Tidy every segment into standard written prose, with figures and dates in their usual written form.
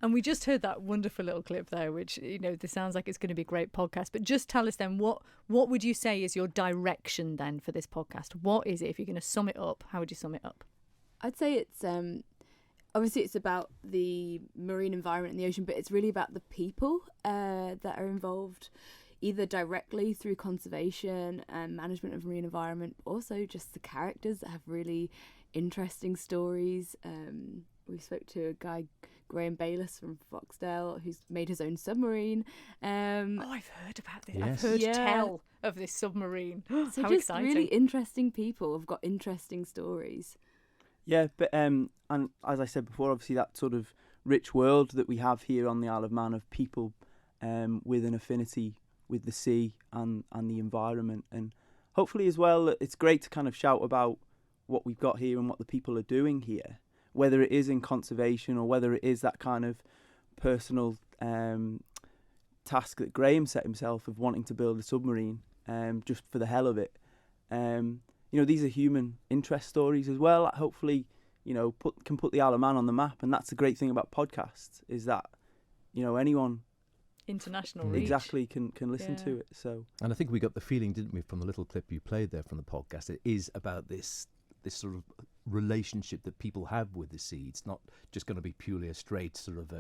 And we just heard that wonderful little clip there, which, this sounds like it's going to be a great podcast. But just tell us then, what would you say is your direction then for this podcast? What is it? If you're going to sum it up, how would you sum it up? I'd say it's obviously it's about the marine environment in the ocean, but it's really about the people that are involved, either directly through conservation and management of marine environment, also just the characters that have really interesting stories. We spoke to a guy, Graham Bayliss from Foxdale, who's made his own submarine. I've heard about this. Yes. I've heard tell of this submarine. So How just exciting. really interesting people have got interesting stories. Yeah, but and as I said before, obviously that sort of rich world that we have here on the Isle of Man of people with an affinity with the sea and the environment. And hopefully as well, it's great to kind of shout about what we've got here and what the people are doing here, whether it is in conservation or whether it is that kind of personal task that Graham set himself of wanting to build a submarine just for the hell of it. These are human interest stories as well. Hopefully, can put the Isle of Man on the map. And that's the great thing about podcasts is that, anyone international reach. Exactly can listen to it. So, and I think we got the feeling, didn't we, from the little clip you played there from the podcast, it is about this sort of relationship that people have with the sea. It's not just going to be purely a straight sort of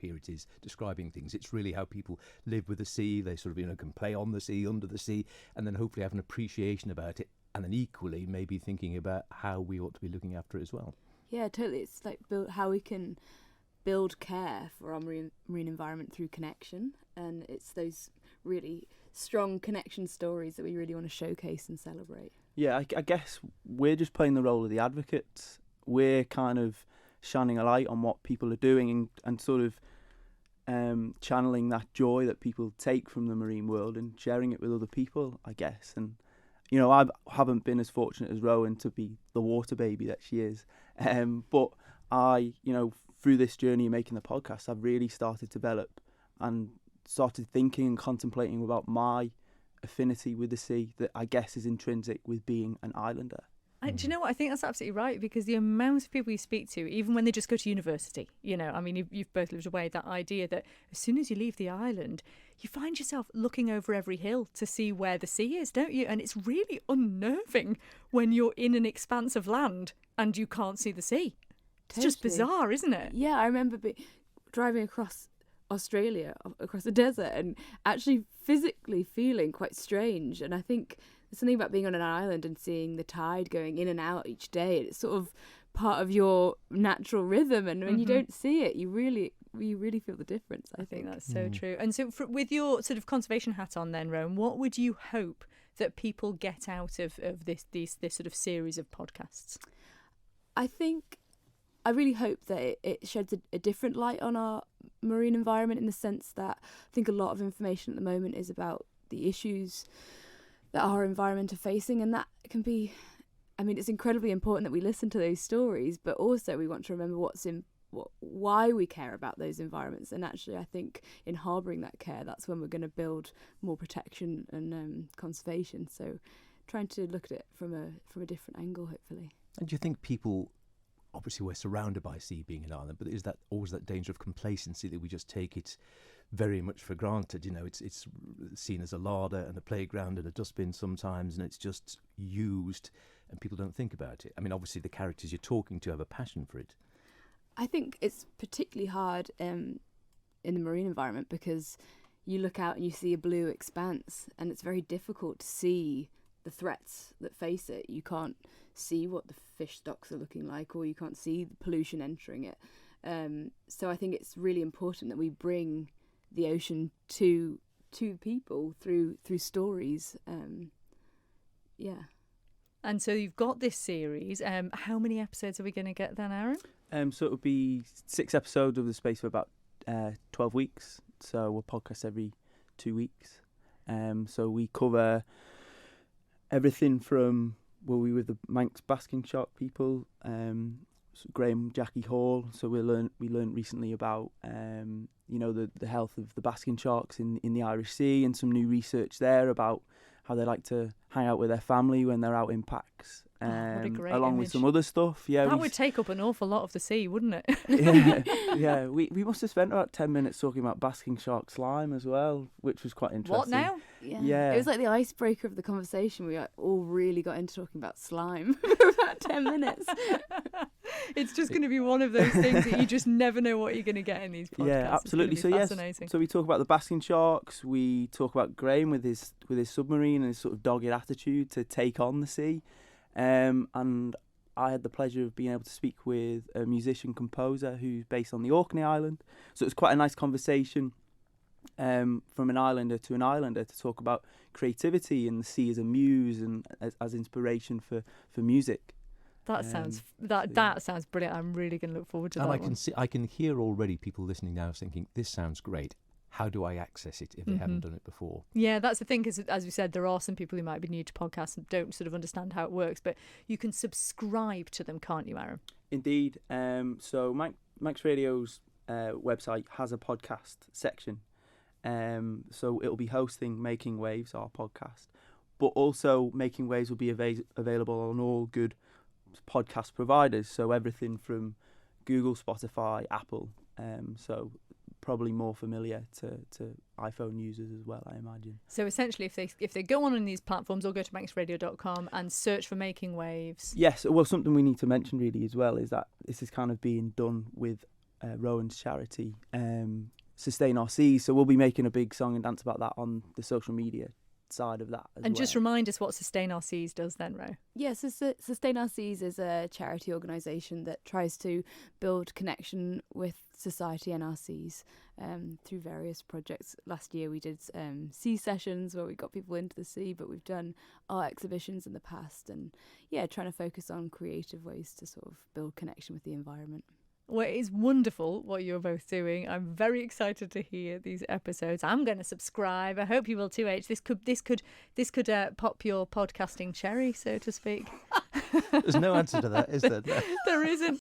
here it is describing things. It's really how people live with the sea. They sort of can play on the sea, under the sea, and then hopefully have an appreciation about it, and then equally maybe thinking about how we ought to be looking after it as well. Yeah, totally. It's like how we can build care for our marine environment through connection, and it's those really strong connection stories that we really want to showcase and celebrate. Yeah, I guess we're just playing the role of the advocates. We're kind of shining a light on what people are doing and sort of channeling that joy that people take from the marine world and sharing it with other people, I guess. And, I haven't been as fortunate as Rowan to be the water baby that she is. But I, through this journey of making the podcast, I've really started to develop and started thinking and contemplating about my affinity with the sea that I guess is intrinsic with being an islander. And do you know what? I think that's absolutely right, because the amount of people you speak to, even when they just go to university, you've both lived away, that idea that as soon as you leave the island, you find yourself looking over every hill to see where the sea is, don't you? And it's really unnerving when you're in an expanse of land and you can't see the sea. It's just bizarre, isn't it? Yeah, I remember driving across Australia, across the desert, and actually physically feeling quite strange. And I think there's something about being on an island and seeing the tide going in and out each day. It's sort of part of your natural rhythm, and when you don't see it, you really feel the difference. I think that's so true. And so with your sort of conservation hat on then, Rowan, what would you hope that people get out of this sort of series of podcasts? I really hope that it sheds a different light on our marine environment, in the sense that I think a lot of information at the moment is about the issues that our environment are facing, and that can be, it's incredibly important that we listen to those stories, but also we want to remember why we care about those environments. And actually, I think in harbouring that care, that's when we're going to build more protection and conservation. So trying to look at it from a different angle, hopefully. And do you think people, obviously we're surrounded by sea being an island, but is that always that danger of complacency that we just take it very much for granted? It's seen as a larder and a playground and a dustbin sometimes, and it's just used and people don't think about it. Obviously the characters you're talking to have a passion for it. I think it's particularly hard in the marine environment, because you look out and you see a blue expanse, and it's very difficult to see the threats that face it. You can't see what the fish stocks are looking like, or you can't see the pollution entering it. So I think it's really important that we bring the ocean to people through stories. Yeah. And so you've got this series. How many episodes are we going to get then, Aaron? So it'll be 6 episodes over the space of about 12 weeks. So we'll podcast every 2 weeks. So we cover everything from we with the Manx basking shark people, Graham, Jackie Hall. So we learned recently about the health of the basking sharks in the Irish Sea, and some new research there about how they like to hang out with their family when they're out in packs. what a great along with image. some other stuff. Yeah, That would take up an awful lot of the sea, wouldn't it? yeah. We must have spent about 10 minutes talking about basking shark slime as well, which was quite interesting. What now? Yeah. It was like the icebreaker of the conversation. We all really got into talking about slime for about 10 minutes. It's just going to be one of those things that you just never know what you're going to get in these podcasts. Yeah, absolutely. It's So gonna be yes, fascinating. so we talk about the basking sharks. We talk about Graham with his submarine and his sort of dogged attitude to take on the sea. And I had the pleasure of being able to speak with a musician composer who's based on the Orkney Island. So it was quite a nice conversation from an islander to an islander to talk about creativity and the sea as a muse and as inspiration for music. That sounds yeah. that sounds brilliant. I'm really going to look forward to And that. I can hear already people listening now thinking, this sounds great. How do I access it if they haven't done it before? Yeah, that's the thing, because as we said, there are some people who might be new to podcasts and don't sort of understand how it works, but you can subscribe to them, can't you, Aaron? Indeed. So Mike's Radio's website has a podcast section. So it'll be hosting Making Waves, our podcast, but also Making Waves will be available on all good podcast providers. So everything from Google, Spotify, Apple. So probably more familiar to iPhone users as well, I imagine. So essentially, if they go on these platforms or go to manxradio.com and search for Making Waves. Yes, well, something we need to mention really as well is that this is kind of being done with Rowan's charity, Sustain Our Seas. So we'll be making a big song and dance about that on the social media side of that as And well. just remind us what Sustain Our Seas does then, Ro. Yes, Sustain Our Seas is a charity organisation that tries to build connection with society and our seas through various projects. Last year we did sea sessions where we got people into the sea, but we've done art exhibitions in the past, and trying to focus on creative ways to sort of build connection with the environment. Well, it is wonderful what you're both doing. I'm very excited to hear these episodes. I'm going to subscribe. I hope you will too, H. This could pop your podcasting cherry, so to speak. There's no answer to that, is there? There isn't.